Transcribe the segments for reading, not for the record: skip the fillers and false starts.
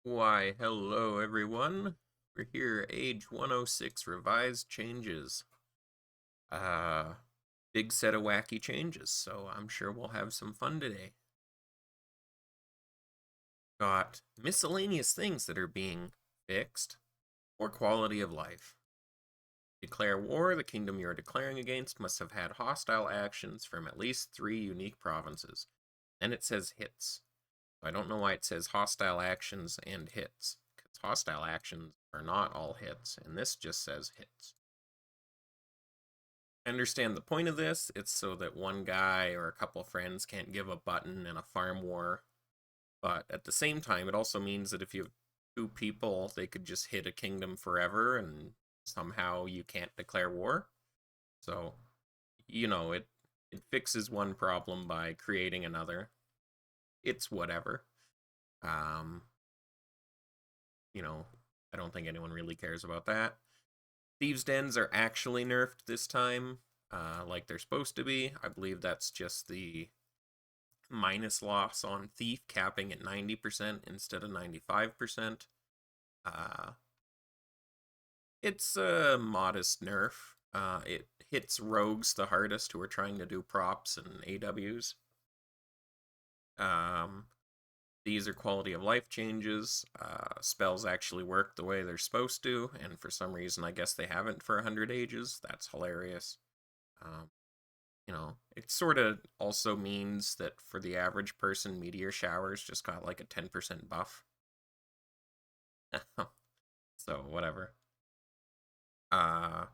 Why, hello everyone. We're here, Age 106 Revised Changes. Uh, Big set of wacky changes, so I'm sure we'll have some fun today. Got miscellaneous things that are being fixed, or quality of life. Declare war, the kingdom you are declaring against must have had hostile actions from at least 3 unique provinces. Then it says hits. I don't know why it says hostile actions and hits, because hostile actions are not all hits, and this just says hits. I understand the point of this. It's so that one guy or a couple friends can't give a button in a farm war. But at the same time, it also means that if you have 2 people, they could just hit a kingdom forever and somehow you can't declare war. So, it fixes one problem by creating another. It's whatever. Um, you know, I don't think anyone really cares about that. Thieves' dens are actually nerfed this time, like they're supposed to be. I believe that's just the minus loss on thief capping at 90% instead of 95%. Uh, it's a modest nerf. It hits rogues the hardest who are trying to do props and AWs. Um, these are quality of life changes. Spells actually work the way they're supposed to, and for some reason, I guess they haven't for 100 ages. That's hilarious. Um, it sort of also means that for the average person, meteor showers just got like a 10% buff. So, whatever. Uh,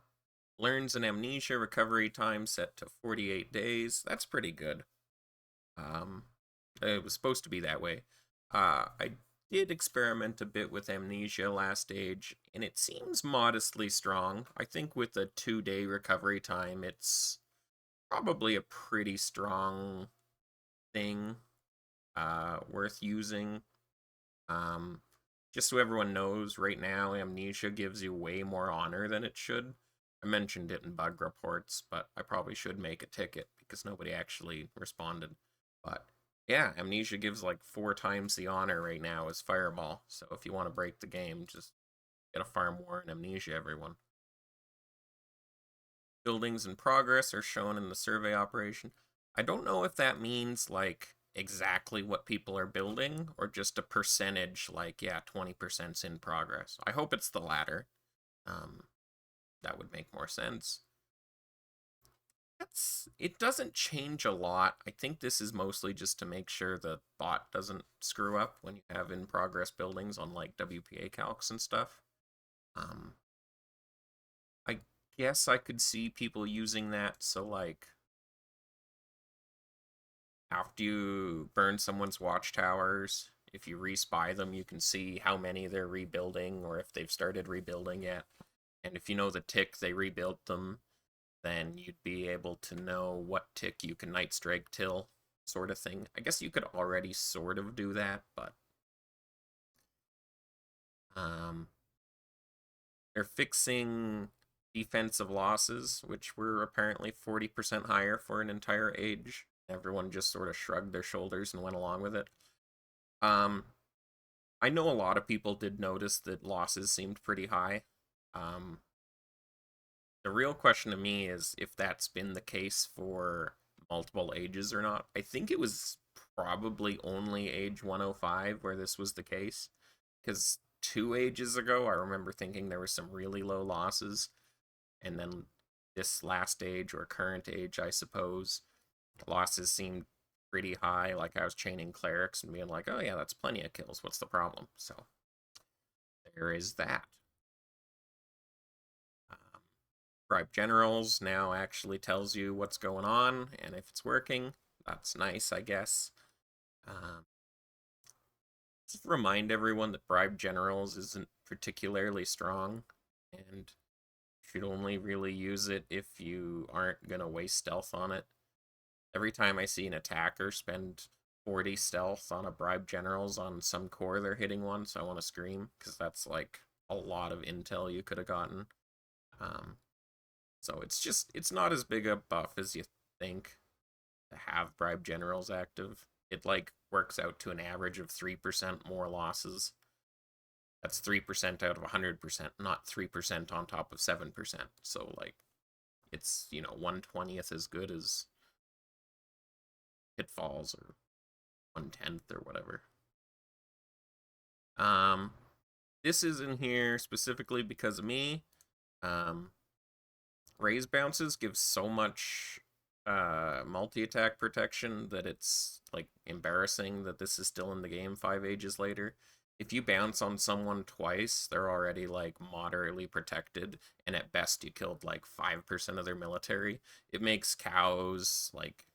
Learns an amnesia recovery time set to 48 days. That's pretty good. Um, it was supposed to be that way. I did experiment a bit with amnesia last stage, and it seems modestly strong. I think with a 2-day recovery time, it's probably a pretty strong thing worth using. Um, just so everyone knows, right now, amnesia gives you way more honor than it should. I mentioned it in bug reports, but I probably should make a ticket because nobody actually responded. But yeah, amnesia gives like 4 times the honor right now as fireball. So if you want to break the game, just get a farm war and amnesia, everyone. Buildings in progress are shown in the survey operation. I don't know if that means like exactly what people are building or just a percentage, like, yeah, 20%'s in progress. I hope it's the latter. Um, that would make more sense. It doesn't change a lot. I think this is mostly just to make sure the bot doesn't screw up when you have in progress buildings on like WPA calcs and stuff. Um, I guess I could see people using that so like after you burn someone's watchtowers, if you respy them, you can see how many they're rebuilding or if they've started rebuilding yet. And if you know the tick they rebuilt them, then you'd be able to know what tick you can Night Strike till, sort of thing. I guess you could already sort of do that, but um, they're fixing defensive losses, which were apparently 40% higher for an entire age. Everyone just sort of shrugged their shoulders and went along with it. Um, I know a lot of people did notice that losses seemed pretty high. Um, the real question to me is if that's been the case for multiple ages or not. I think it was probably only age 105 where this was the case, because 2 ages ago, I remember thinking there were some really low losses, and then this last age or current age, I suppose, losses seemed pretty high. Like I was chaining clerics and being like, oh yeah, that's plenty of kills. What's the problem? So there is that. Um, Bribe Generals now actually tells you what's going on and if it's working. That's nice, I guess. Um, just remind everyone that Bribe Generals isn't particularly strong and should only really use it if you aren't going to waste stealth on it. Every time I see an attacker spend 40 stealth on a Bribe Generals on some core they're hitting one, so I want to scream because that's like a lot of intel you could have gotten. Um, So it's not as big a buff as you think to have Bribe Generals active. It like works out to an average of 3% more losses. That's 3% out of 100%, not 3% on top of 7%. So, like, it's, 1/20th as good as Pitfalls or 1/10 or whatever. Um, this is in here specifically because of me. Raise bounces give so much multi-attack protection that it's like embarrassing that this is still in the game 5 ages later. If you bounce on someone twice, they're already like moderately protected, and at best you killed like 5% of their military. It makes cows like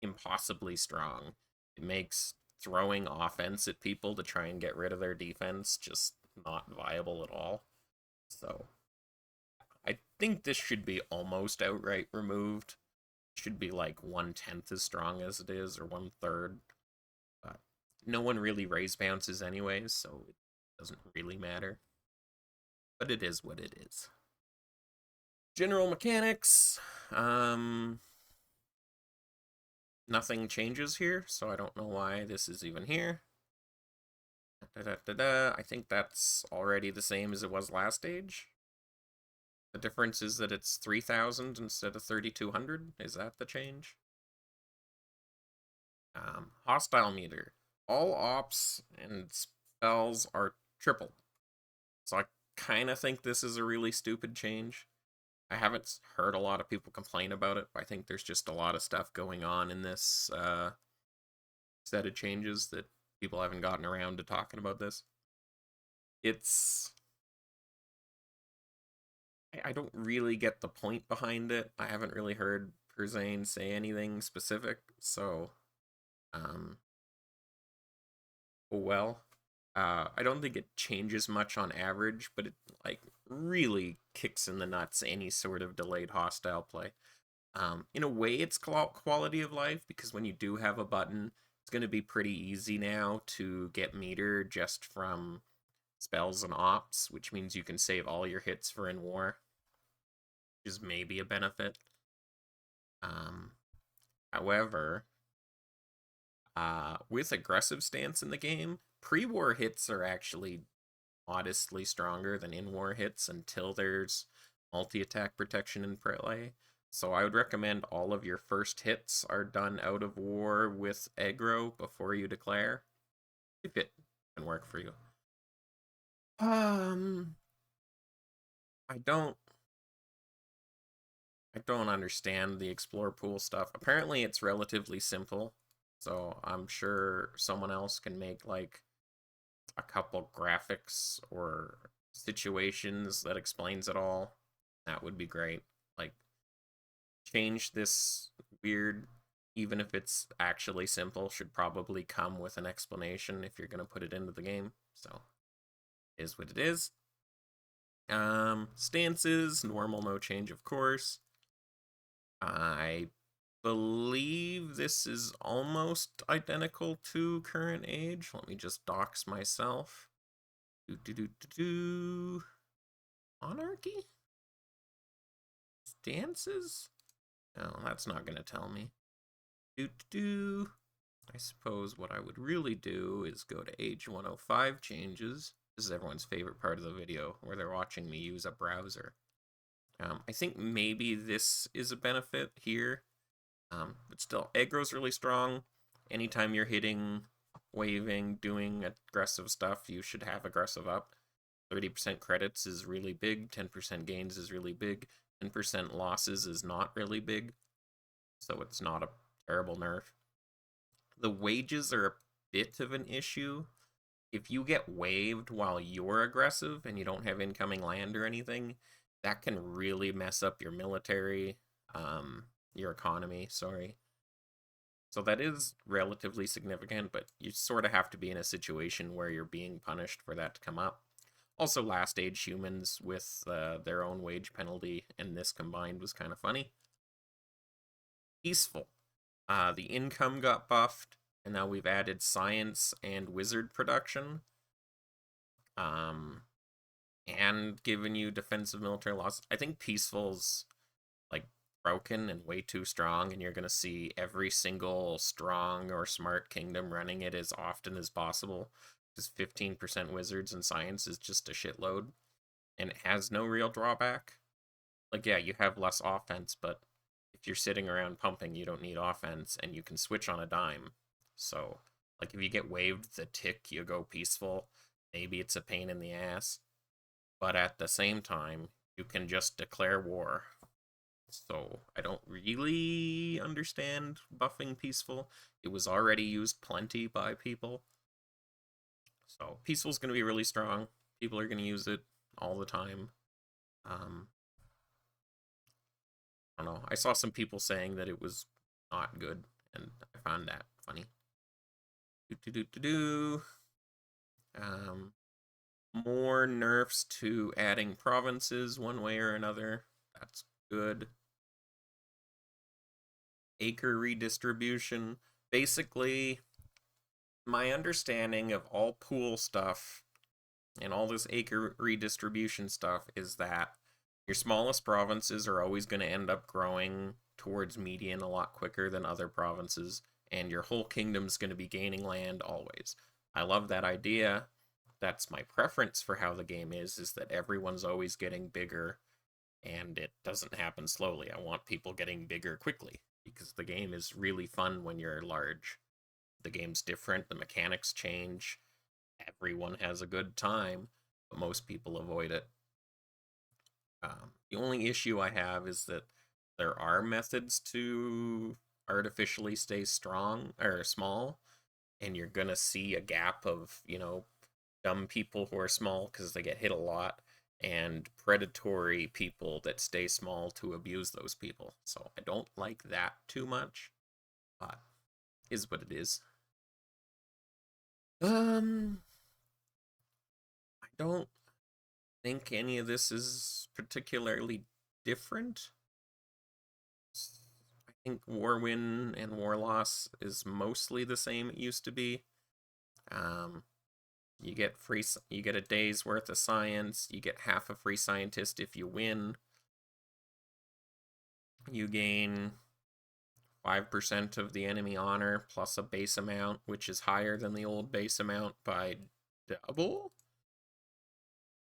impossibly strong. It makes throwing offense at people to try and get rid of their defense just not viable at all. So I think this should be almost outright removed. It should be like 1/10 as strong as it is, or 1/3. But no one really raise bounces anyways, so it doesn't really matter. But it is what it is. General mechanics. Nothing changes here, so I don't know why this is even here. I think that's already the same as it was last stage. The difference is that it's 3,000 instead of 3,200. Is that the change? Hostile meter. All ops and spells are tripled. So I kind of think this is a really stupid change. I haven't heard a lot of people complain about it, but I think there's just a lot of stuff going on in this set of changes that people haven't gotten around to talking about this. I don't really get the point behind it. I haven't really heard Perzane say anything specific, so oh well. I don't think it changes much on average, but it like really kicks in the nuts any sort of delayed hostile play. In a way, it's quality of life because when you do have a button, it's going to be pretty easy now to get meter just from spells and ops, which means you can save all your hits for in war, which is maybe a benefit. However, with aggressive stance in the game, pre-war hits are actually modestly stronger than in-war hits until there's multi-attack protection in play. So I would recommend all of your first hits are done out of war with aggro before you declare, if it can work for you. I don't understand the explore pool stuff. Apparently it's relatively simple, so I'm sure someone else can make like a couple graphics or situations that explains it all. That would be great. Like, change this weird, even if it's actually simple, should probably come with an explanation if you're going to put it into the game. So, is what it is. Stances, normal, no change, of course. I believe this is almost identical to current age. Let me just dox myself. Monarchy? Stances? No, that's not going to tell me. I suppose what I would really do is go to age 105 changes. This is everyone's favorite part of the video, where they're watching me use a browser. I think maybe this is a benefit here. But still, aggro's really strong. Anytime you're hitting, waving, doing aggressive stuff, you should have aggressive up. 30% credits is really big, 10% gains is really big, 10% losses is not really big, so it's not a terrible nerf. The wages are a bit of an issue. If you get waved while you're aggressive and you don't have incoming land or anything, that can really mess up your military, your economy, sorry. So that is relatively significant, but you sort of have to be in a situation where you're being punished for that to come up. Also, last age humans with their own wage penalty and this combined was kind of funny. Peaceful. The income got buffed, and now we've added science and wizard production. And given you defensive military loss. I think peaceful's like broken and way too strong, and you're gonna see every single strong or smart kingdom running it as often as possible. because 15% wizards and science is just a shitload, and it has no real drawback. Like, yeah, you have less offense, but if you're sitting around pumping, you don't need offense, and you can switch on a dime. So, like, if you get waived the tick, you go peaceful. Maybe it's a pain in the ass, but at the same time, you can just declare war. So, I don't really understand buffing peaceful. It was already used plenty by people. So, peaceful's going to be really strong. People are going to use it all the time. Um, I don't know. I saw some people saying that it was not good, and I found that funny. Do do do do do. Um, More nerfs to adding provinces one way or another. That's good. Acre redistribution. Basically, my understanding of all pool stuff and all this acre redistribution stuff is that your smallest provinces are always going to end up growing towards median a lot quicker than other provinces, and your whole kingdom's going to be gaining land always. I love that idea. That's my preference for how the game is that everyone's always getting bigger, and it doesn't happen slowly. I want people getting bigger quickly, because the game is really fun when you're large. The game's different, the mechanics change, everyone has a good time, but most people avoid it. The only issue I have is that there are methods to artificially stay strong or small, and you're gonna see a gap of, dumb people who are small because they get hit a lot, and predatory people that stay small to abuse those people. So I don't like that too much, but is what it is. I don't think any of this is particularly different. I think war win and war loss is mostly the same it used to be. Um, you get a day's worth of science. You get half a free scientist if you win. You gain 5% of the enemy honor plus a base amount, which is higher than the old base amount by double.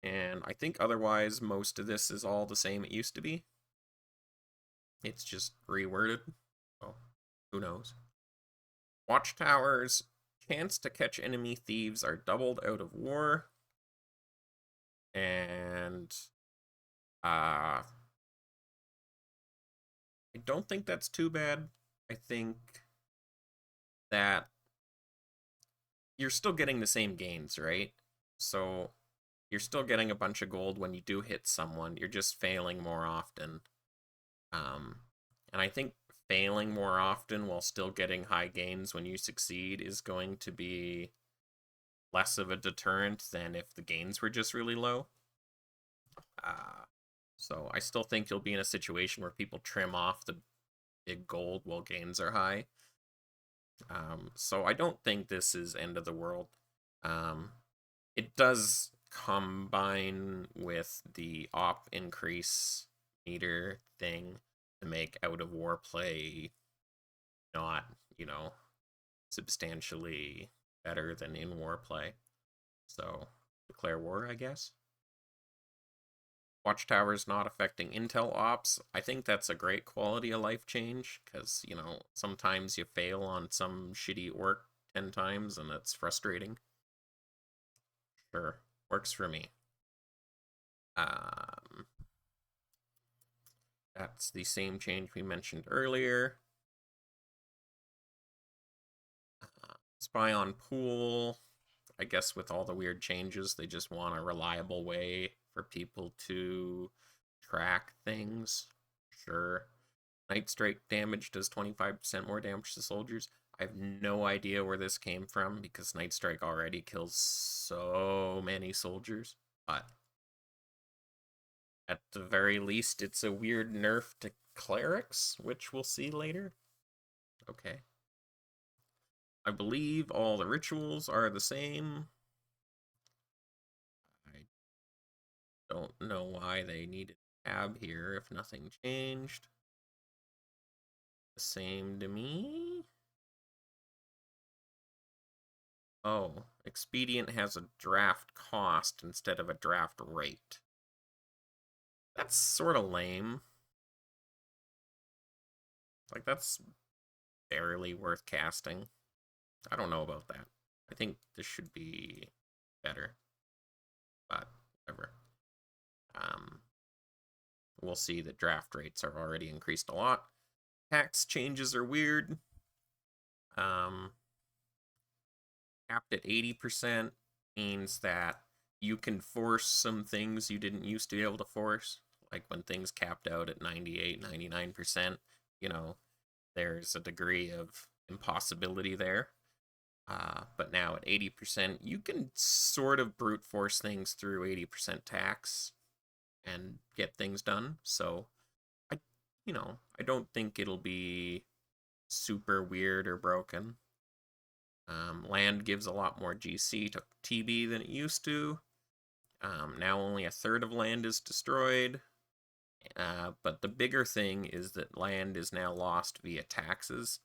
And I think otherwise most of this is all the same it used to be. It's just reworded. Oh, who knows? Watchtowers. Chance to catch enemy thieves are doubled out of war. And I don't think that's too bad. I think that you're still getting the same gains, right? So you're still getting a bunch of gold when you do hit someone. You're just failing more often. And I think failing more often while still getting high gains when you succeed is going to be less of a deterrent than if the gains were just really low. So I still think you'll be in a situation where people trim off the big gold while gains are high. So I don't think this is end of the world. It does combine with the op increase meter thing to make out of war play not, substantially better than in war play. So declare war, I guess. Watchtowers not affecting intel ops. I think that's a great quality of life change because, sometimes you fail on some shitty orc 10 times and that's frustrating. Sure, works for me. That's the same change we mentioned earlier. Spy on pool. I guess with all the weird changes, they just want a reliable way for people to track things. Sure. Night Strike damage does 25% more damage to soldiers. I have no idea where this came from because Night Strike already kills so many soldiers. But at the very least, it's a weird nerf to clerics, which we'll see later. Okay. I believe all the rituals are the same. I don't know why they needed a tab here if nothing changed. The same to me? Oh, Expedient has a draft cost instead of a draft rate. That's sort of lame. Like, that's barely worth casting. I don't know about that. I think this should be better. But, whatever. We'll see that draft rates are already increased a lot. Tax changes are weird. Capped at 80% means that you can force some things you didn't used to be able to force. Like when things capped out at 98, 99%, you know, there's a degree of impossibility there. But now at 80%, you can sort of brute force things through 80% tax and get things done. So I don't think it'll be super weird or broken. Land gives a lot more GC to TB than it used to. Now only a third of land is destroyed. But the bigger thing is that land is now lost via taxes.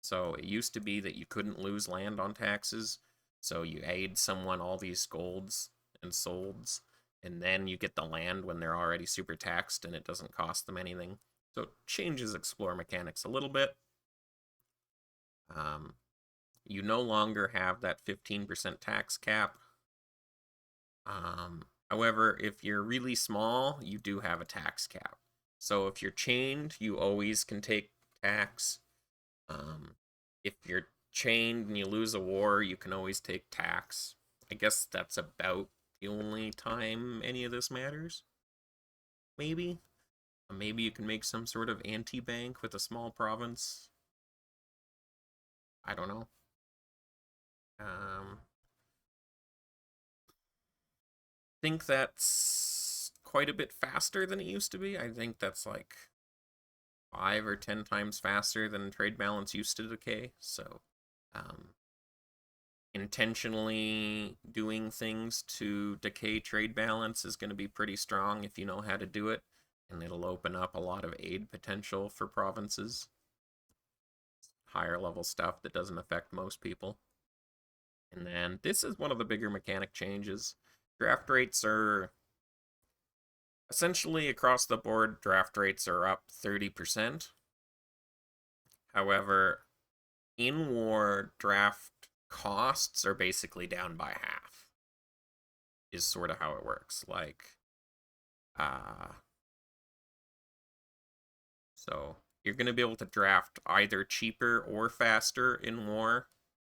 So it used to be that you couldn't lose land on taxes. So you aid someone all these golds and solds, and then you get the land when they're already super taxed and it doesn't cost them anything. So it changes explore mechanics a little bit. You no longer have that 15% tax cap. However, if you're really small, you do have a tax cap. So if you're chained, you always can take tax. If you're chained and you lose a war, you can always take tax. I guess that's about the only time any of this matters. Maybe. Maybe you can make some sort of anti-bank with a small province. I don't know. Think that's quite a bit faster than it used to be. I think that's like 5 or 10 times faster than trade balance used to decay. So, intentionally doing things to decay trade balance is going to be pretty strong if you know how to do it, and it'll open up a lot of aid potential for provinces. Higher level stuff that doesn't affect most people. And then this is one of the bigger mechanic changes. Draft rates are essentially across the board, draft rates are up 30%. However, in war, draft costs are basically down by half, is sort of how it works. Like, so you're going to be able to draft either cheaper or faster in war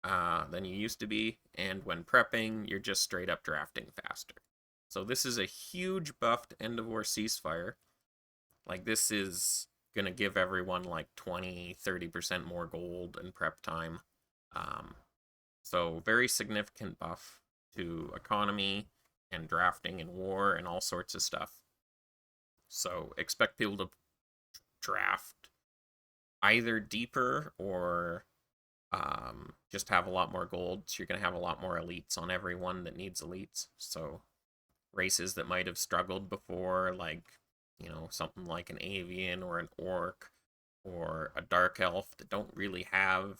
than you used to be, and when prepping, you're just straight up drafting faster. So this is a huge buffed end of war ceasefire. Like, this is going to give everyone like 20-30% more gold and prep time. So very significant buff to economy and drafting in war and all sorts of stuff. So expect people to draft either deeper or just have a lot more gold. So you're going to have a lot more elites on everyone that needs elites. So races that might have struggled before, like, something like an avian or an orc or a dark elf that don't really have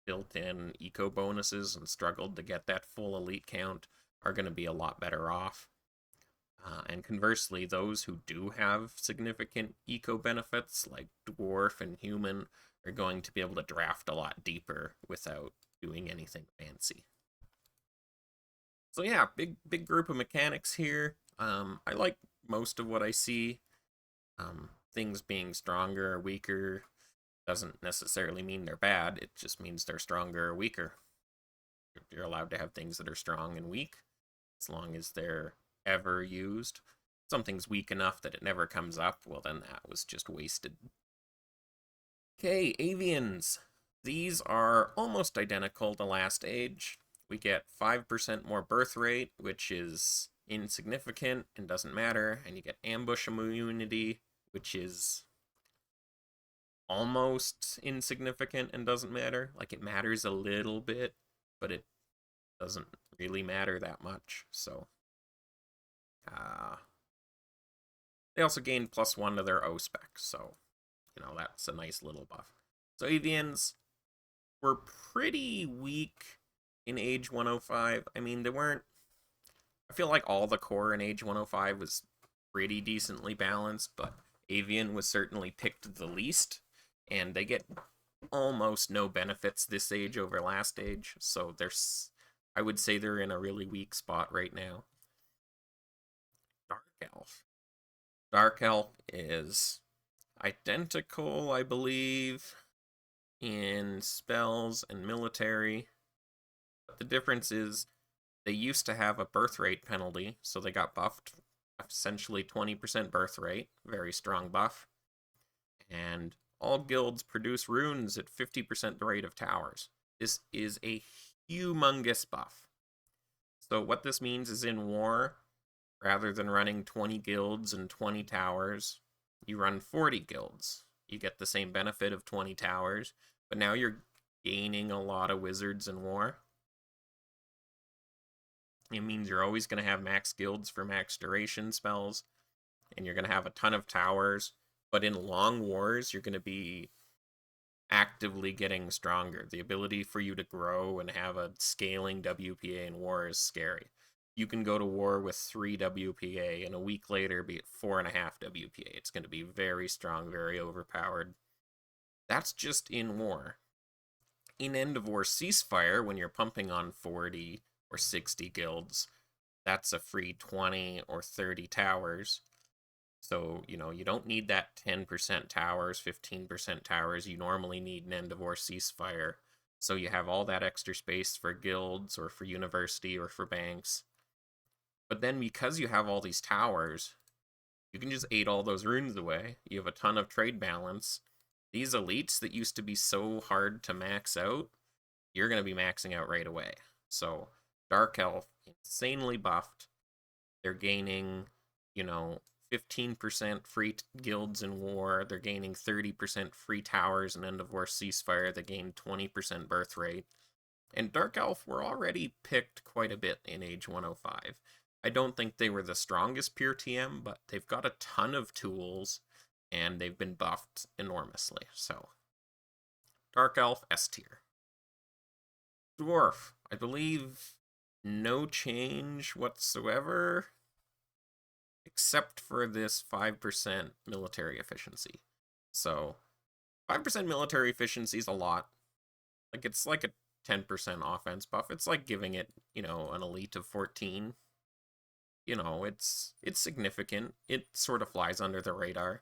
built-in eco bonuses and struggled to get that full elite count, are going to be a lot better off. And conversely, those who do have significant eco benefits, like dwarf and human, are going to be able to draft a lot deeper without doing anything fancy. So yeah, big group of mechanics here. I like most of what I see. Things being stronger or weaker doesn't necessarily mean they're bad. It just means they're stronger or weaker. You're allowed to have things that are strong and weak, as long as they're ever used. If something's weak enough that it never comes up, well, then that was just wasted. Okay, avians. These are almost identical to Last Age. We get 5% more birth rate, which is insignificant and doesn't matter, and you get ambush immunity, which is almost insignificant and doesn't matter. Like, it matters a little bit, but it doesn't really matter that much. So they also gain +1 to their O spec, so that's a nice little buff. So avians were pretty weak in Age 105. I mean, they weren't. I feel like all the core in Age 105 was pretty decently balanced, but Avian was certainly picked the least, and they get almost no benefits this age over last age, so there's. I would say they're in a really weak spot right now. Dark Elf. Dark Elf is identical, I believe, in spells and military. But the difference is they used to have a birth rate penalty, so they got buffed. Essentially 20% birth rate, very strong buff. And all guilds produce runes at 50% the rate of towers. This is a humongous buff. So what this means is in war, rather than running 20 guilds and 20 towers, you run 40 guilds. You get the same benefit of 20 towers, but now you're gaining a lot of wizards in war. It means you're always going to have max guilds for max duration spells, and you're going to have a ton of towers, but in long wars, you're going to be actively getting stronger. The ability for you to grow and have a scaling WPA in war is scary. You can go to war with 3 WPA and a week later be at 4.5 WPA. It's going to be very strong, very overpowered. That's just in war. In End of War Ceasefire, when you're pumping on 40 or 60 guilds, that's a free 20 or 30 towers. So, you don't need that 10% towers, 15% towers you normally need in End of War Ceasefire. So you have all that extra space for guilds or for university or for banks. But then because you have all these towers, you can just eat all those runes away. You have a ton of trade balance. These elites that used to be so hard to max out, you're going to be maxing out right away. So, Dark Elf, insanely buffed. They're gaining, 15% free guilds in war. They're gaining 30% free towers in End of War Ceasefire. They gain 20% birth rate. And Dark Elf were already picked quite a bit in Age 105. I don't think they were the strongest pure TM, but they've got a ton of tools, and they've been buffed enormously. So, Dark Elf, S tier. Dwarf, I believe no change whatsoever, except for this 5% military efficiency. So, 5% military efficiency is a lot. Like, it's like a 10% offense buff. It's like giving it, an elite of 14. It's significant. It sort of flies under the radar.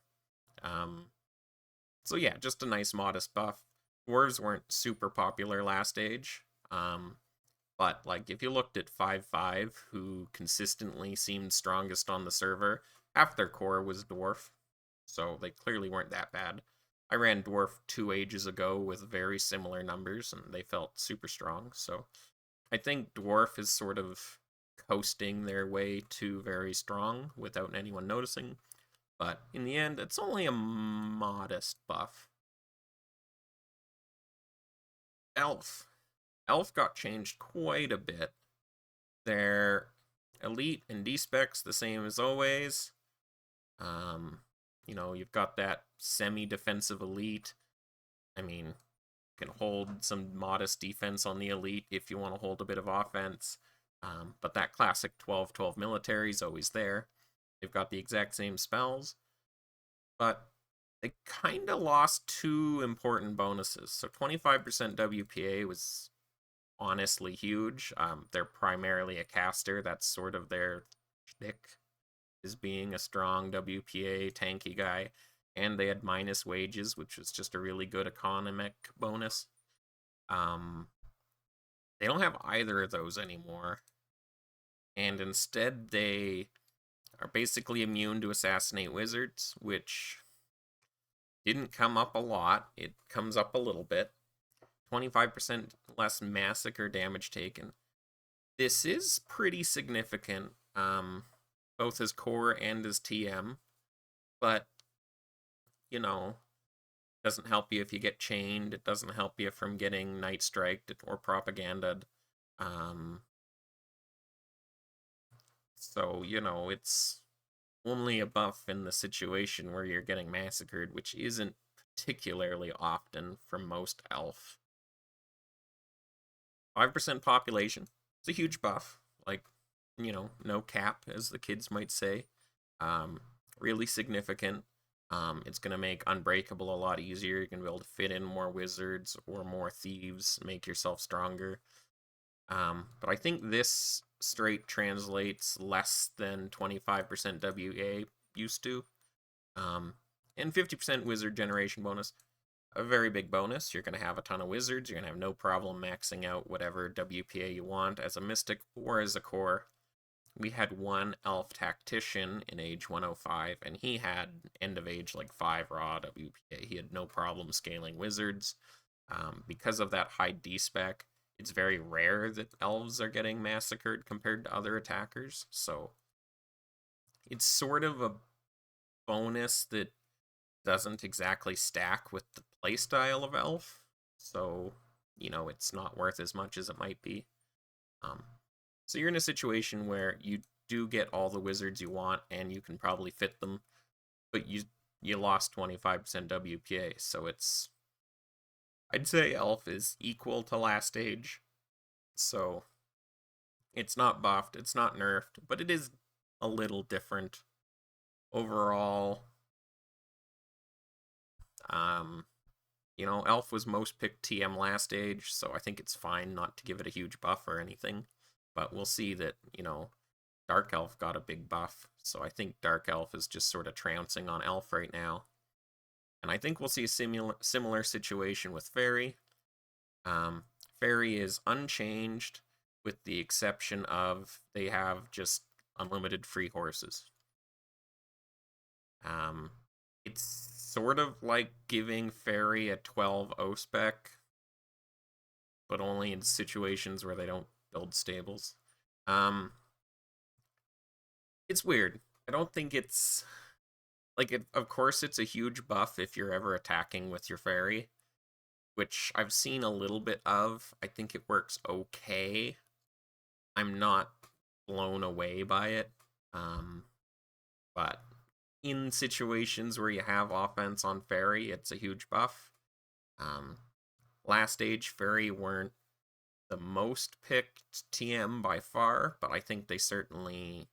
So yeah, just a nice modest buff. Dwarves weren't super popular last age. But like if you looked at 5-5, who consistently seemed strongest on the server, half their core was dwarf. So they clearly weren't that bad. I ran dwarf 2 ages ago with very similar numbers, and they felt super strong. So I think dwarf is sort of coasting their way to very strong without anyone noticing. But in the end, it's only a modest buff. Elf. Elf got changed quite a bit. Their elite and D-specs the same as always. You've got that semi-defensive elite. I mean, you can hold some modest defense on the elite if you want to hold a bit of offense. But that classic 12-12 military is always there. They've got the exact same spells, but they kind of lost 2 important bonuses. So 25% WPA was honestly huge. They're primarily a caster. That's sort of their shtick, is being a strong WPA tanky guy. And they had minus wages, which was just a really good economic bonus. They don't have either of those anymore. And instead, they are basically immune to assassinate wizards, which didn't come up a lot. It comes up a little bit. 25% less massacre damage taken. This is pretty significant, both as core and as TM, but, doesn't help you if you get chained. It doesn't help you from getting night striked or propaganded. So, it's only a buff in the situation where you're getting massacred, which isn't particularly often from most elf. 5% population. It's a huge buff. Like, no cap, as the kids might say. Um, really significant. It's going to make Unbreakable a lot easier. You're going to be able to fit in more wizards or more thieves, make yourself stronger. But I think this straight translates less than 25% WA used to. And 50% wizard generation bonus. A very big bonus. You're going to have a ton of wizards. You're going to have no problem maxing out whatever WPA you want as a mystic or as a core. We had one elf tactician in age 105, and he had end of age like 5 raw WPA. He had no problem scaling wizards. Because of that high D spec, it's very rare that elves are getting massacred compared to other attackers. So it's sort of a bonus that doesn't exactly stack with the playstyle of elf. So, it's not worth as much as it might be. So you're in a situation where you do get all the wizards you want, and you can probably fit them, but you lost 25% WPA, so I'd say elf is equal to last age. So it's not buffed, it's not nerfed, but it is a little different overall. Elf was most picked TM last age, so I think it's fine not to give it a huge buff or anything. But we'll see that, Dark Elf got a big buff, so I think Dark Elf is just sort of trouncing on Elf right now. And I think we'll see a similar situation with Fairy. Fairy is unchanged, with the exception of they have just unlimited free horses. It's sort of like giving Fairy a 12 O-spec, but only in situations where they don't build stables. It's weird. I don't think it's of course it's a huge buff if you're ever attacking with your Fairy, which I've seen a little bit of. I think it works okay. I'm not blown away by it. But in situations where you have offense on Fairy, it's a huge buff. Last age, Fairy weren't the most picked TM by far, but I think they certainly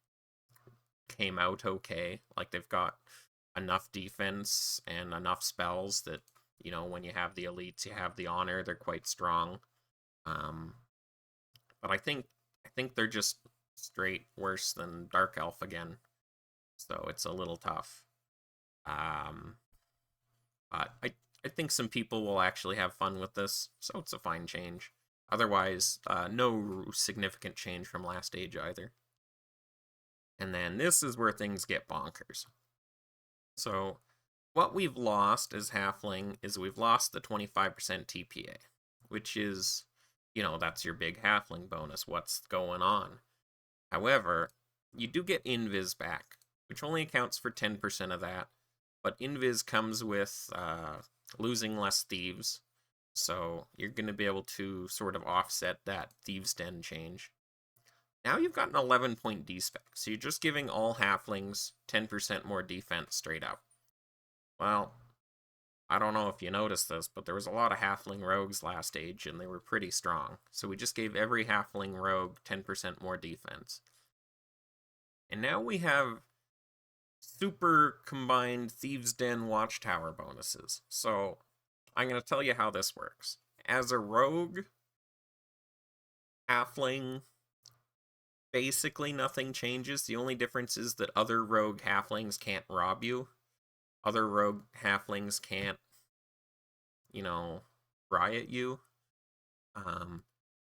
came out okay. Like, they've got enough defense and enough spells that, when you have the elites, you have the honor, they're quite strong. But I think they're just straight worse than Dark Elf again. So it's a little tough. But I think some people will actually have fun with this, so it's a fine change. Otherwise, no significant change from last age either. And then this is where things get bonkers. So what we've lost as Halfling is we've lost the 25% TPA, which is, that's your big Halfling bonus. What's going on? However, you do get Invis back, which only accounts for 10% of that. But Invis comes with losing less thieves, so you're going to be able to sort of offset that Thieves' Den change. Now you've got an 11-point D-spec, so you're just giving all Halflings 10% more defense straight up. Well, I don't know if you noticed this, but there was a lot of Halfling Rogues last age, and they were pretty strong. So we just gave every Halfling Rogue 10% more defense. And now we have super combined Thieves' Den Watchtower bonuses. So I'm going to tell you how this works. As a rogue, Halfling, basically nothing changes. The only difference is that other rogue Halflings can't rob you. Other rogue Halflings can't, riot you.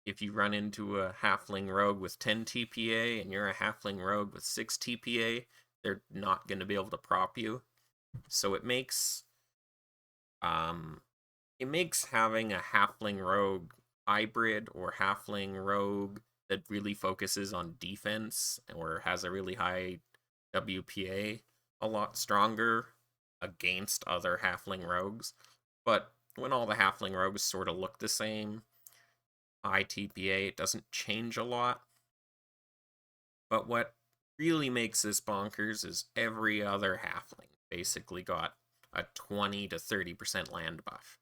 If you run into a Halfling Rogue with 10 TPA and you're a Halfling Rogue with 6 TPA, they're not going to be able to prop you. So it makes having a Halfling Rogue hybrid or Halfling Rogue that really focuses on defense or has a really high WPA a lot stronger against other Halfling Rogues. But when all the Halfling Rogues sort of look the same, high TPA, it doesn't change a lot. But what really makes this bonkers is every other Halfling basically got a 20 to 30% land buff.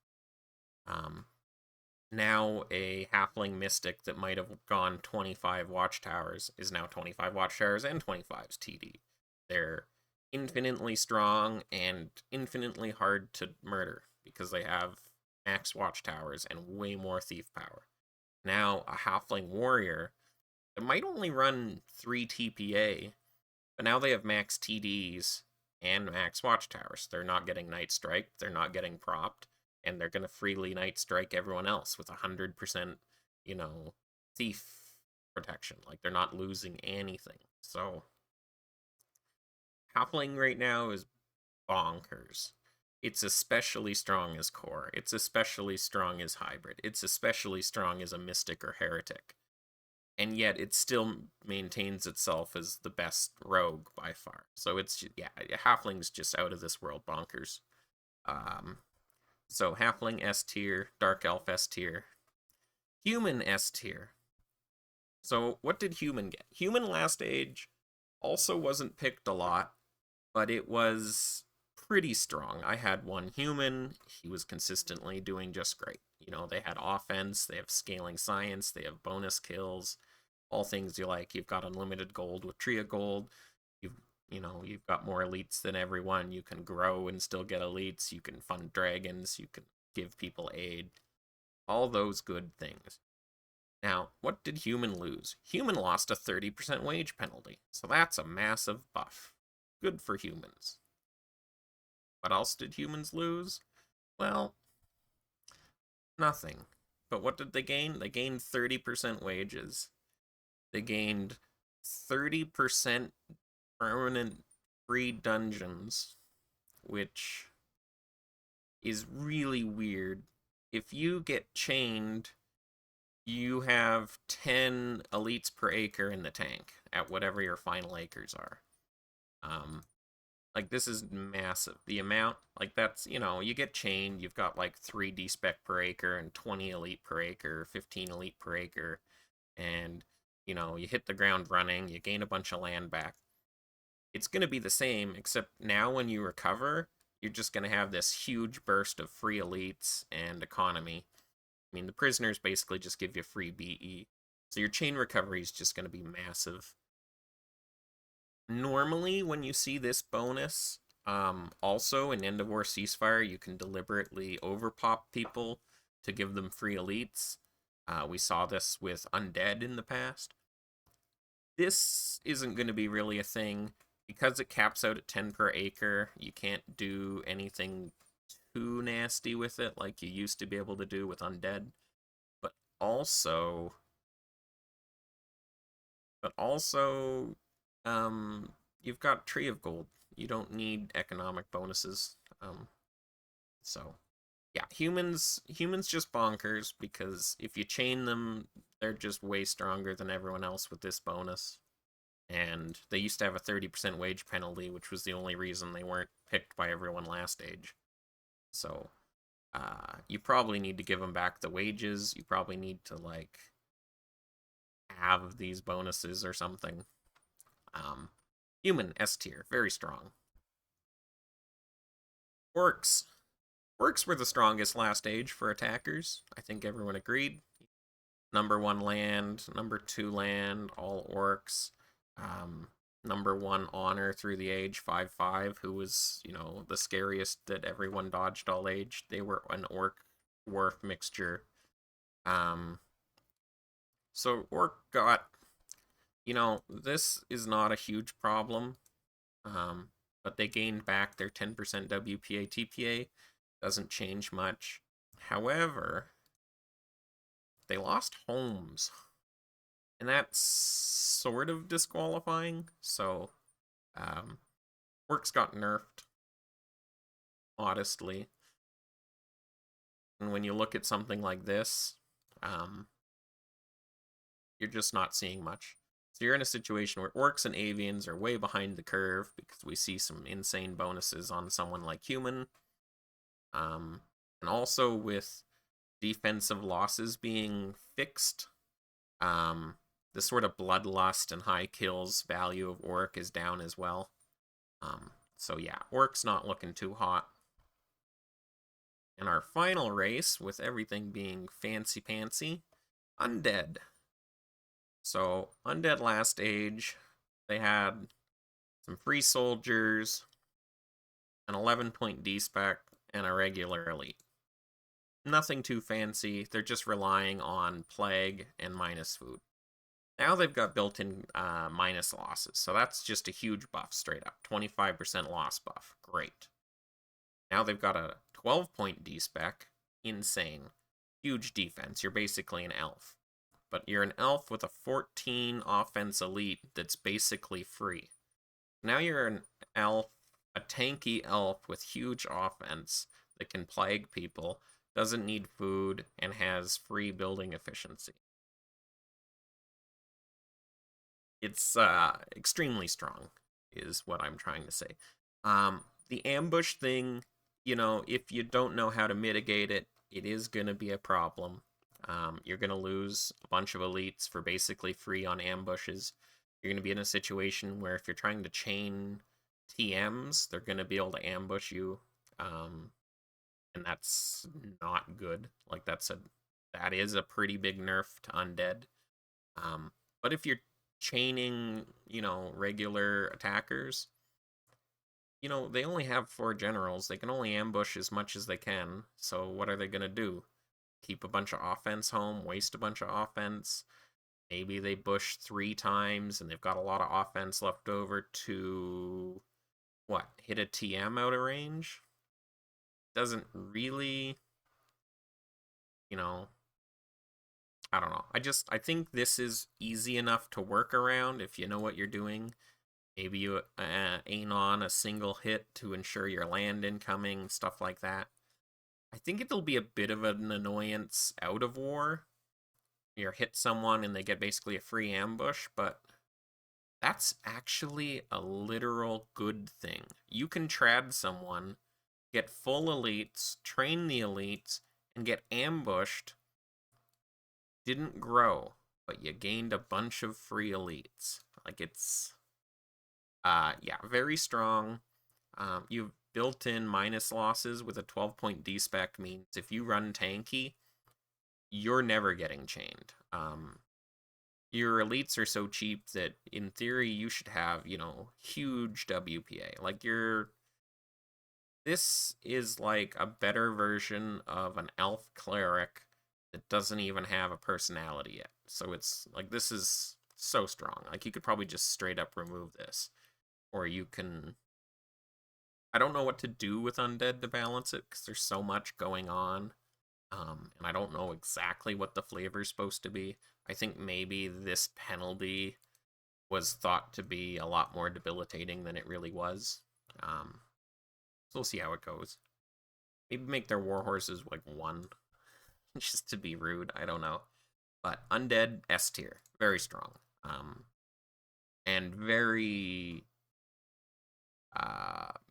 now a halfling mystic that might have gone 25 watchtowers is now 25 watchtowers and 25's TD. They're infinitely strong and infinitely hard to murder because they have max watchtowers and way more thief power. Now a halfling warrior that might only run 3 TPA, but now they have max TDs and max watchtowers. They're not getting Night Strike, they're not getting propped, and they're going to freely Night Strike everyone else with 100%, thief protection. Like, they're not losing anything. So, Halfling right now is bonkers. It's especially strong as core. It's especially strong as hybrid. It's especially strong as a mystic or heretic. And yet it still maintains itself as the best rogue by far. So it's, yeah, Halfling's just out of this world bonkers. So Halfling S tier, Dark Elf S tier, Human S tier. So what did Human get? Human Last Age also wasn't picked a lot, but it was pretty strong. I had one Human. He was consistently doing just great. They had offense, they have scaling science, they have bonus kills, all things you like. You've got unlimited gold with Tria Gold. You've got more elites than everyone. You can grow and still get elites. You can fund dragons. You can give people aid. All those good things. Now, what did Human lose? Human lost a 30% wage penalty, so that's a massive buff. Good for humans. What else did humans lose? Well, nothing. But what did they gain? They gained 30% wages. They gained 30% permanent free dungeons, which is really weird. If you get chained, you have 10 elites per acre in the tank at whatever your final acres are. This is massive. The amount, that's, you get chained, you've got 3 D-spec per acre and 20 elite per acre, 15 elite per acre, and, you hit the ground running, you gain a bunch of land back. It's going to be the same, except now when you recover, you're just going to have this huge burst of free elites and economy. I mean, the prisoners basically just give you free BE. So your chain recovery is just going to be massive. Normally, when you see this bonus, also in End of War Ceasefire, you can deliberately overpop people to give them free elites. We saw this with Undead in the past. This isn't going to be really a thing. Because it caps out at 10 per acre, you can't do anything too nasty with it like you used to be able to do with Undead. But also, you've got Tree of Gold. You don't need economic bonuses. So, yeah, humans just bonkers because if you chain them, they're just way stronger than everyone else with this bonus. And they used to have a 30% wage penalty, which was the only reason they weren't picked by everyone last age. So, you probably need to give them back the wages. You probably need to, have these bonuses or something. Human, S tier, very strong. Orcs. Orcs were the strongest last age for attackers. I think everyone agreed. Number 1 land, number 2 land, all orcs. Number 1 honor through the age, 5/5, who was, the scariest that everyone dodged all age. They were an orc dwarf mixture. So orc got, this is not a huge problem. But they gained back their 10% WPA TPA. Doesn't change much. However, they lost homes. And that's sort of disqualifying. So, orcs got nerfed. Modestly. And when you look at something like this, you're just not seeing much. So you're in a situation where orcs and avians are way behind the curve because we see some insane bonuses on someone like Human. And also with defensive losses being fixed, the sort of bloodlust and high kills value of orc is down as well. So yeah, orc's not looking too hot. And our final race, with everything being fancy-pantsy, Undead. So, Undead last age, they had some free soldiers, an 11-point D-spec, and a regular elite. Nothing too fancy, they're just relying on plague and minus food. Now they've got built-in minus losses, so that's just a huge buff straight up. 25% loss buff, great. Now they've got a 12-point D-spec, insane. Huge defense, you're basically an elf. But you're an elf with a 14 offense elite that's basically free. Now you're an elf, a tanky elf with huge offense that can plague people, doesn't need food, and has free building efficiency. It's extremely strong, is what I'm trying to say. The ambush thing, if you don't know how to mitigate it, it is going to be a problem. You're going to lose a bunch of elites for basically free on ambushes. You're going to be in a situation where if you're trying to chain TMs, they're going to be able to ambush you, and that's not good. Like that is a pretty big nerf to undead. But if you're chaining, regular attackers, they only have 4 generals. They can only ambush as much as they can. So what are they going to do? Keep a bunch of offense home, waste a bunch of offense. Maybe they bush 3 times and they've got a lot of offense left over to, hit a TM out of range? Doesn't really, I don't know. I think this is easy enough to work around if you know what you're doing. Maybe you aim on a single hit to ensure your land incoming, stuff like that. I think it'll be a bit of an annoyance out of war. You hit someone and they get basically a free ambush, but that's actually a literal good thing. You can trad someone, get full elites, train the elites, and get ambushed. Didn't grow, but you gained a bunch of free elites. Like it's very strong. You've built in minus losses with a 12-point D-spec means if you run tanky, you're never getting chained. Your elites are so cheap that in theory you should have, huge WPA. Like this is like a better version of an elf cleric that doesn't even have a personality yet. So it's like this is so strong. Like you could probably just straight up remove this. Or you can, I don't know what to do with undead to balance it because there's so much going on. And I don't know exactly what the flavor's supposed to be. I think maybe this penalty was thought to be a lot more debilitating than it really was. So we'll see how it goes. Maybe make their war horses like 1. Just to be rude, I don't know. But undead S tier, very strong. And very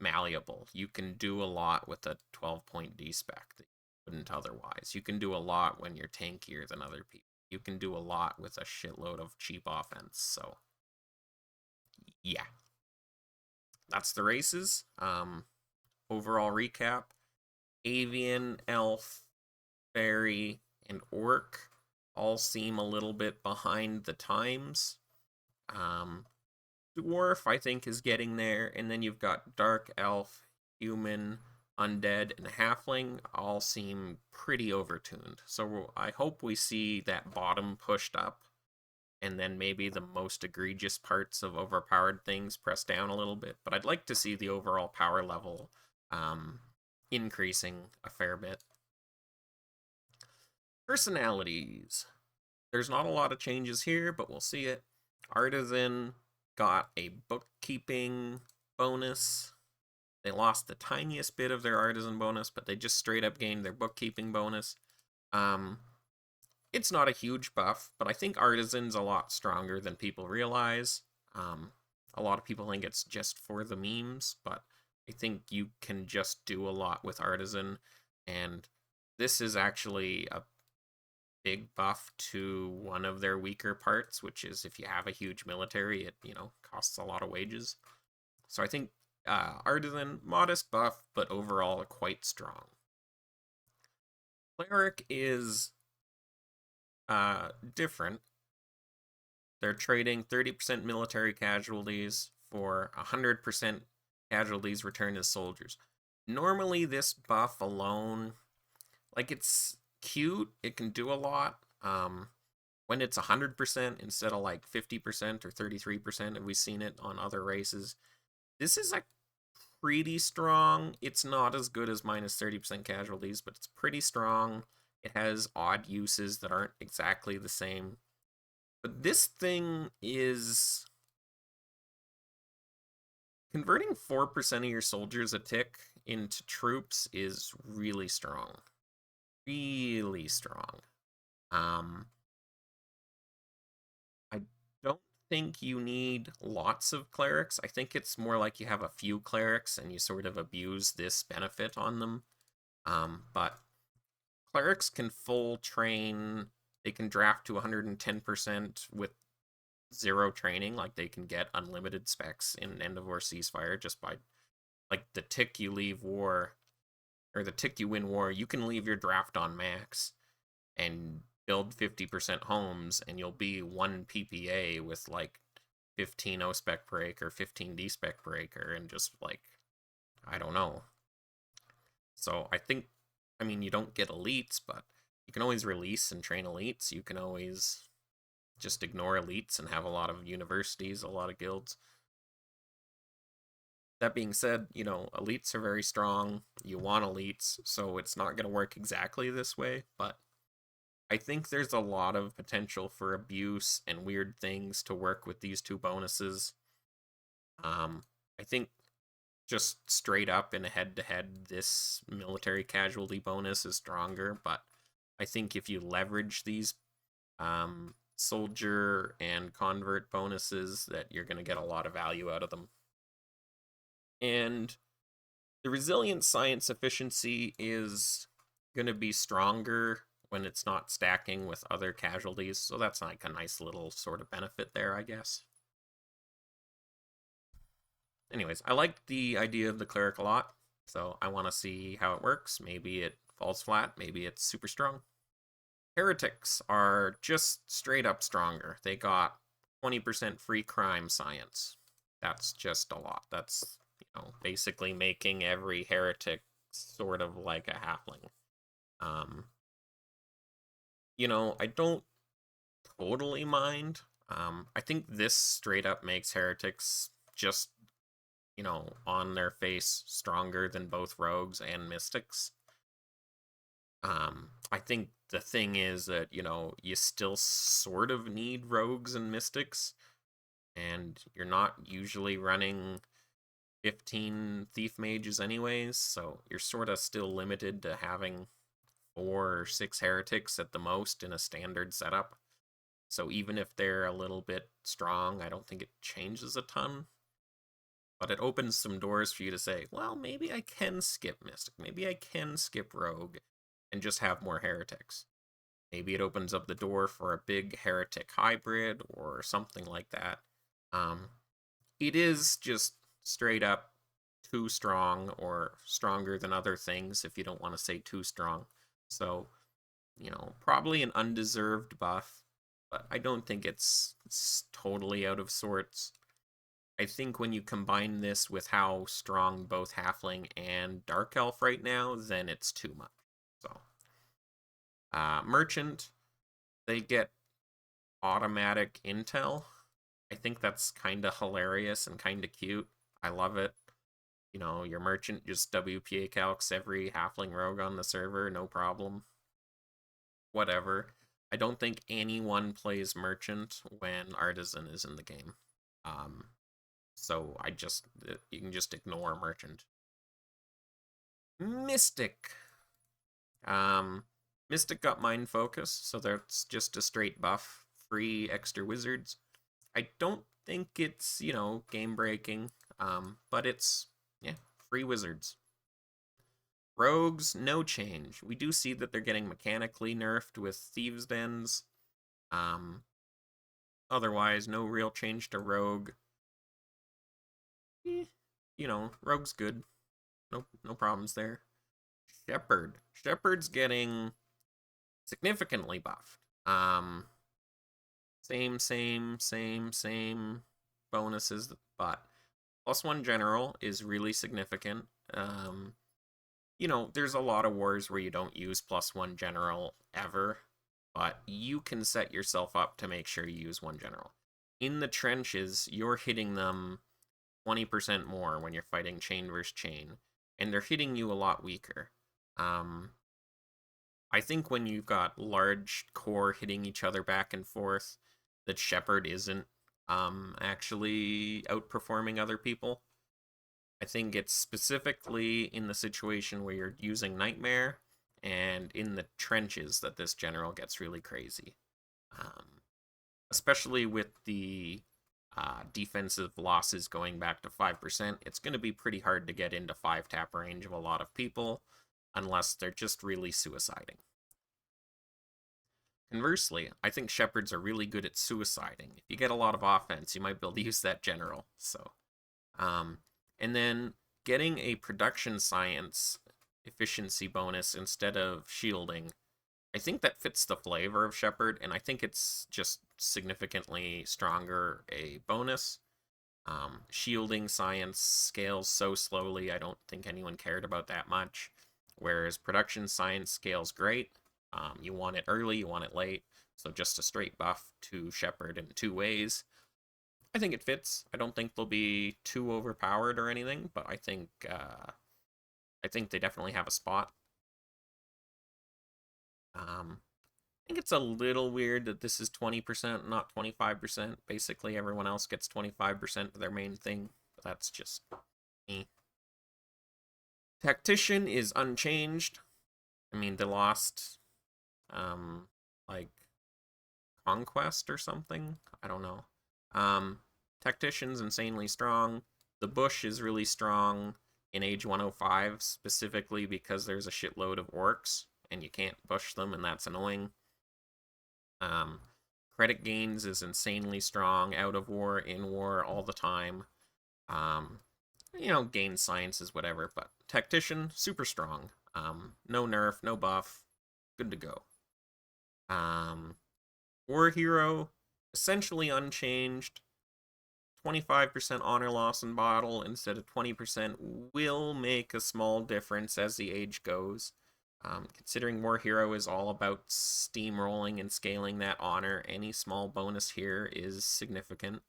malleable. You can do a lot with a 12-point D-spec that you wouldn't otherwise. You can do a lot when you're tankier than other people. You can do a lot with a shitload of cheap offense. So, yeah. That's the races. Overall recap. Avian, Elf, Fairy, and Orc all seem a little bit behind the times. Dwarf, I think, is getting there, and then you've got Dark Elf, Human, Undead, and Halfling all seem pretty overtuned. So I hope we see that bottom pushed up, and then maybe the most egregious parts of overpowered things pressed down a little bit. But I'd like to see the overall power level increasing a fair bit. Personalities. There's not a lot of changes here, but we'll see it. Artisan got a bookkeeping bonus. They lost the tiniest bit of their artisan bonus, but they just straight up gained their bookkeeping bonus. It's not a huge buff, but I think artisan's a lot stronger than people realize. A lot of people think it's just for the memes, but I think you can just do a lot with artisan, and this is actually a big buff to one of their weaker parts, which is if you have a huge military, it, costs a lot of wages. So I think artisan, modest buff, but overall quite strong. Cleric is different. They're trading 30% military casualties for 100% casualties returned as soldiers. Normally, this buff alone, like, it's cute, it can do a lot. When it's 100% instead of like 50% or 33%, and we've seen it on other races, this is like pretty strong. It's not as good as minus 30% casualties, but it's pretty strong. It has odd uses that aren't exactly the same. But this thing is converting 4% of your soldiers a tick into troops is really strong. Really strong. I don't think you need lots of clerics. I think it's more like you have a few clerics and you sort of abuse this benefit on them. But clerics can full train, they can draft to 110% with zero training, like they can get unlimited specs in End of War Ceasefire just by, like, the tick you leave war, or the tick you win war, you can leave your draft on max and build 50% homes, and you'll be 1 PPA with like 15 O spec break or 15 D spec breaker, and just like, I don't know. So I think, I mean, you don't get elites, but you can always release and train elites. You can always just ignore elites and have a lot of universities, a lot of guilds. That being said, you know, elites are very strong. You want elites, so it's not going to work exactly this way, but I think there's a lot of potential for abuse and weird things to work with these two bonuses. I think just straight up in a head-to-head, this military casualty bonus is stronger, but I think if you leverage these soldier and convert bonuses, that you're going to get a lot of value out of them. And the resilient science efficiency is going to be stronger when it's not stacking with other casualties, so that's like a nice little sort of benefit there, I guess. Anyways, I like the idea of the cleric a lot, so I want to see how it works. Maybe it falls flat, maybe it's super strong. Heretics are just straight up stronger. They got 20% free crime science. That's just a lot. That's, you know, basically making every heretic sort of like a halfling. You know, I don't totally mind. I think this straight up makes heretics just, you know, on their face stronger than both rogues and mystics. I think the thing is that, you know, you still sort of need rogues and mystics, and you're not usually running 15 thief mages anyways, so you're sort of still limited to having 4 or 6 heretics at the most in a standard setup. So even if they're a little bit strong, I don't think it changes a ton. But it opens some doors for you to say, well, maybe I can skip Mystic. Maybe I can skip Rogue and just have more heretics. Maybe it opens up the door for a big heretic hybrid or something like that. It is just straight up too strong, or stronger than other things if you don't want to say too strong. So, you know, probably an undeserved buff, but I don't think it's totally out of sorts. I think when you combine this with how strong both Halfling and Dark Elf right now, then it's too much. So, Merchant, they get automatic intel. I think that's kind of hilarious and kind of cute. I love it. You know, your merchant just WPA calcs every halfling rogue on the server, no problem. Whatever. I don't think anyone plays merchant when artisan is in the game. So you can just ignore merchant. Mystic. Mystic got mind focus, so that's just a straight buff. Free extra wizards. I don't think it's, you know, game breaking, but it's, yeah, free wizards. Rogues, no change. We do see that they're getting mechanically nerfed with Thieves' Dens. Otherwise, no real change to Rogue. You know, Rogue's good. No problems there. Shepherd. Shepherd's getting significantly buffed. Same bonuses, but +1 general is really significant. There's a lot of wars where you don't use +1 general ever, but you can set yourself up to make sure you use 1 general. In the trenches, you're hitting them 20% more when you're fighting chain versus chain, and they're hitting you a lot weaker. I think when you've got large core hitting each other back and forth, that Shepherd isn't actually outperforming other people. I think it's specifically in the situation where you're using Nightmare and in the trenches that this general gets really crazy. Especially with the defensive losses going back to 5%, it's going to be pretty hard to get into 5-tap range of a lot of people unless they're just really suiciding. Conversely, I think Shepherds are really good at suiciding. If you get a lot of offense, you might be able to use that general. So, and then getting a production science efficiency bonus instead of shielding, I think that fits the flavor of Shepherd, and I think it's just significantly stronger a bonus. Shielding science scales so slowly, I don't think anyone cared about that much, whereas production science scales great. You want it early, you want it late, so just a straight buff to Shepherd in 2 ways. I think it fits. I don't think they'll be too overpowered or anything, but I think they definitely have a spot. I think it's a little weird that this is 20%, not 25%. Basically, everyone else gets 25% for their main thing, but that's just me. Tactician is unchanged. I mean, they lost, like, Conquest or something? I don't know. Tactician's insanely strong. The Bush is really strong in Age 105, specifically because there's a shitload of orcs, and you can't bush them, and that's annoying. Credit gains is insanely strong, out of war, in war, all the time. Gain science is whatever, but Tactician, super strong. No nerf, no buff, good to go. War Hero, essentially unchanged. 25% honor loss in bottle instead of 20% will make a small difference as the age goes. Considering War Hero is all about steamrolling and scaling that honor, any small bonus here is significant.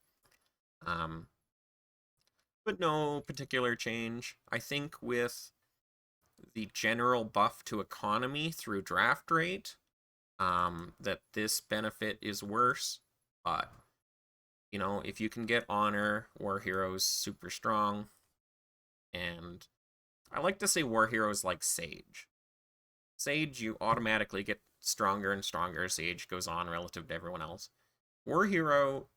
But no particular change. I think with the general buff to economy through draft rate, that this benefit is worse, but if you can get honor, War Hero's super strong, and I like to say War Hero's like Sage. Sage, you automatically get stronger and stronger as the age goes on relative to everyone else. War Hero,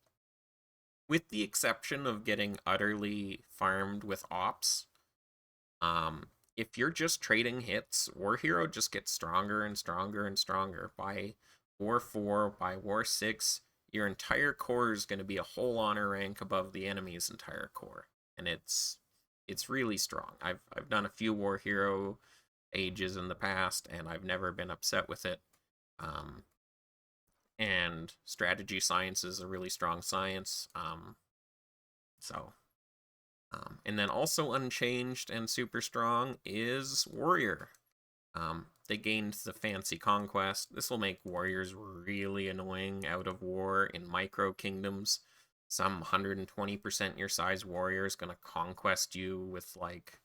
with the exception of getting utterly farmed with ops, if you're just trading hits, War Hero just gets stronger and stronger and stronger. By War 4, by War 6, your entire core is going to be a whole honor rank above the enemy's entire core. And it's really strong. I've done a few War Hero ages in the past, and I've never been upset with it. And strategy science is a really strong science. And then also unchanged and super strong is Warrior. They gained the fancy conquest. This will make warriors really annoying out of war in micro kingdoms. Some 120% your size warrior is going to conquest you with like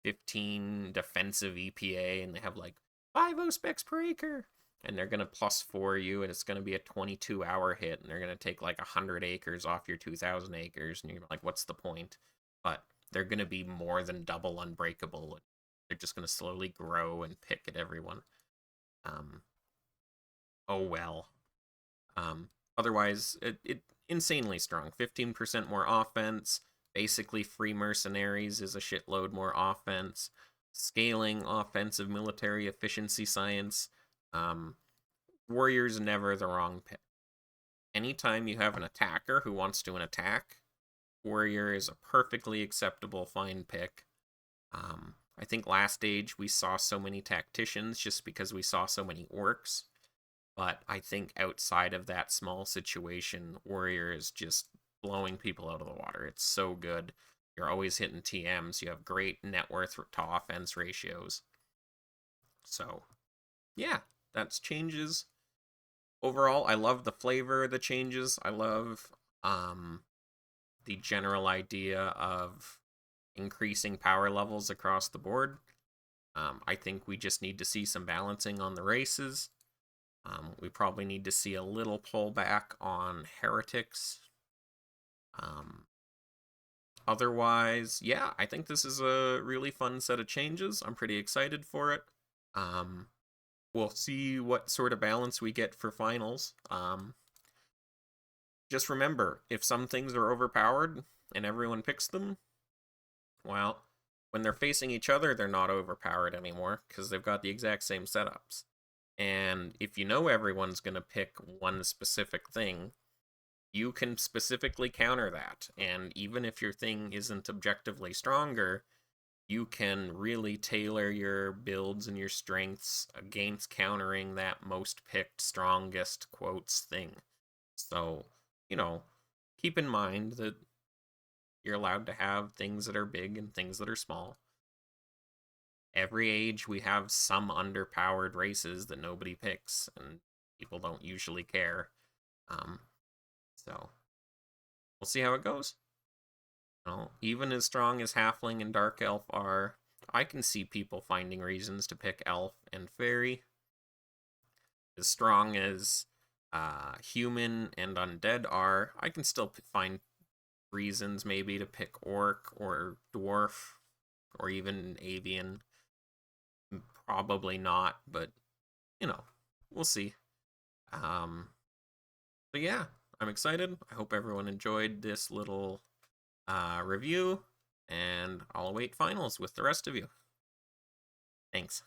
15 defensive EPA, and they have like 5 specs per acre. And they're going to +4 you, and it's going to be a 22-hour hit, and they're going to take like 100 acres off your 2,000 acres, and you're like, what's the point? But they're going to be more than double unbreakable. They're just going to slowly grow and pick at everyone. Oh well. Otherwise, it insanely strong. 15% more offense. Basically, free mercenaries is a shitload more offense. Scaling offensive military efficiency science. Warrior's never the wrong pick. Anytime you have an attacker who wants to attack, Warrior is a perfectly acceptable fine pick. I think last stage we saw so many tacticians just because we saw so many orcs. But I think outside of that small situation, Warrior is just blowing people out of the water. It's so good. You're always hitting TMs. You have great net worth to offense ratios. So, yeah, that's changes. Overall, I love the flavor of the changes. I love the general idea of increasing power levels across the board. I think we just need to see some balancing on the races. We probably need to see a little pullback on heretics. Otherwise, yeah, I think this is a really fun set of changes. I'm pretty excited for it. Um, we'll see what sort of balance we get for finals. Just remember, if some things are overpowered and everyone picks them, well, when they're facing each other, they're not overpowered anymore because they've got the exact same setups. And if you know everyone's going to pick one specific thing, you can specifically counter that. And even if your thing isn't objectively stronger, you can really tailor your builds and your strengths against countering that most picked, strongest quotes thing. So, you know, keep in mind that you're allowed to have things that are big and things that are small. Every age, we have some underpowered races that nobody picks, and people don't usually care. So, we'll see how it goes. Even as strong as Halfling and Dark Elf are, I can see people finding reasons to pick Elf and Fairy. As strong as Human and Undead are, I can still find reasons maybe to pick Orc or Dwarf or even Avian. Probably not, but we'll see. But yeah, I'm excited. I hope everyone enjoyed this little review, and I'll await finals with the rest of you. Thanks.